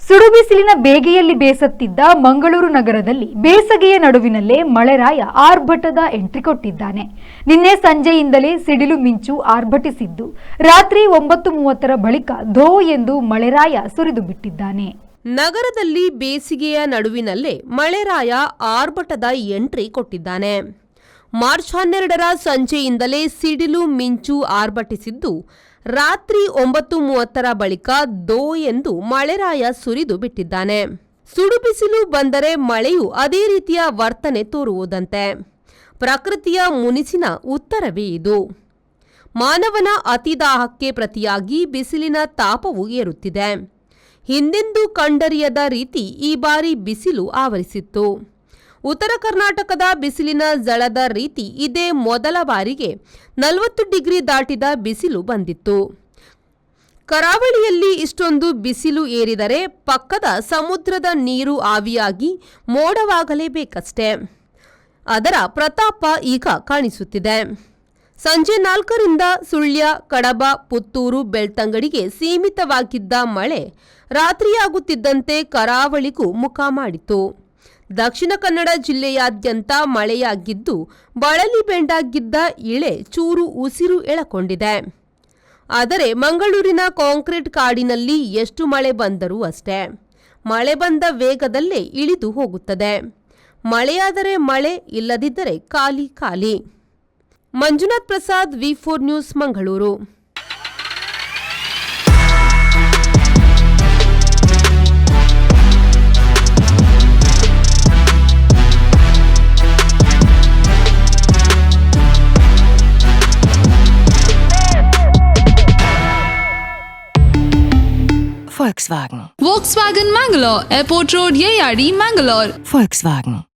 ಸುಡುಬಿಸಿಲಿನ ಬೇಗೆಯಲ್ಲಿ ಬೇಸತ್ತಿದ್ದ ಮಂಗಳೂರು ನಗರದಲ್ಲಿ ಬೇಸಗೆಯ ನಡುವಿನಲ್ಲೇ ಮಳೆರಾಯ ಆರ್ಭಟದ ಎಂಟ್ರಿ ಕೊಟ್ಟಿದ್ದಾನೆ. ನಿನ್ನೆ ಸಂಜೆಯಿಂದಲೇ ಸಿಡಿಲು ಮಿಂಚು ಆರ್ಭಟಿಸಿದ್ದು ರಾತ್ರಿ 9:30 ಬಳಿಕ ಧೋ ಎಂದು ಮಳೆರಾಯ ಸುರಿದು ಬಿಟ್ಟಿದ್ದಾನೆ. ನಗರದಲ್ಲಿ ಬೇಸಿಗೆಯ ನಡುವಿನಲ್ಲೇ ಮಳೆರಾಯ ಆರ್ಭಟದ ಎಂಟ್ರಿ ಕೊಟ್ಟಿದ್ದಾನೆ. ಮಾರ್ಚ್ 12ರ ಸಂಜೆಯಿಂದಲೇ ಸಿಡಿಲು ಮಿಂಚು ಆರ್ಭಟಿಸಿದ್ದು ರಾತ್ರಿ 9:30 ಬಳಿಕ ದೋ ಎಂದು ಮಳೆರಾಯ ಸುರಿದು ಬಿಟ್ಟಿದ್ದಾನೆ. ಸುಡುಬಿಸಿಲು ಬಂದರೆ ಮಳೆಯು ಅದೇ ರೀತಿಯ ವರ್ತನೆ ತೋರುವುದಂತೆ ಪ್ರಕೃತಿಯ ಮುನಿಸಿನ ಉತ್ತರವೇ ಇದು. ಮಾನವನ ಅತಿದಾಹಕ್ಕೆ ಪ್ರತಿಯಾಗಿ ಬಿಸಿಲಿನ ತಾಪವು ಏರುತ್ತಿದೆ. ಹಿಂದೆಂದೂ ಕಂಡರಿಯದ ರೀತಿ ಈ ಬಾರಿ ಬಿಸಿಲು ಆವರಿಸಿತ್ತು. ಉತ್ತರ ಕರ್ನಾಟಕದ ಬಿಸಿಲಿನ ಝಳದ ರೀತಿ ಇದೇ ಮೊದಲ ಬಾರಿಗೆ 40 ಡಿಗ್ರಿ ದಾಟಿದ ಬಿಸಿಲು ಬಂದಿತ್ತು. ಕರಾವಳಿಯಲ್ಲಿ ಇಷ್ಟೊಂದು ಬಿಸಿಲು ಏರಿದರೆ ಪಕ್ಕದ ಸಮುದ್ರದ ನೀರು ಆವಿಯಾಗಿ ಮೋಡವಾಗಲೇಬೇಕಷ್ಟೇ. ಅದರ ಪ್ರತಾಪ ಈಗ ಕಾಣಿಸುತ್ತಿದೆ. ಸಂಜೆ 4ರಿಂದ ಸುಳ್ಯ, ಕಡಬ, ಪುತ್ತೂರು, ಬೆಳ್ತಂಗಡಿಗೆ ಸೀಮಿತವಾಗಿದ್ದ ಮಳೆ ರಾತ್ರಿಯಾಗುತ್ತಿದ್ದಂತೆ ಕರಾವಳಿಗೂ ಮುಖ ಮಾಡಿತು. ದಕ್ಷಿಣ ಕನ್ನಡ ಜಿಲ್ಲೆಯಾದ್ಯಂತ ಮಳೆಯಾಗಿದ್ದು ಬಳಲಿ ಬೆಂಡಾಗಿದ್ದ ಇಳೆ ಚೂರು ಉಸಿರು ಎಳಕೊಂಡಿದೆ. ಆದರೆ ಮಂಗಳೂರಿನ ಕಾಂಕ್ರೀಟ್ ಕಾಡಿನಲ್ಲಿ ಎಷ್ಟು ಮಳೆ ಬಂದರೂ ಅಷ್ಟೇ, ಮಳೆ ಬಂದ ವೇಗದಲ್ಲೇ ಇಳಿದು ಹೋಗುತ್ತದೆ. ಮಳೆಯಾದರೆ ಮಳೆ, ಇಲ್ಲದಿದ್ದರೆ ಖಾಲಿ ಖಾಲಿ. Manjunath Prasad, V4 news, Mangaluru. Volkswagen Mangalore, Airport Road, Yeyadi, Mangalore. Volkswagen.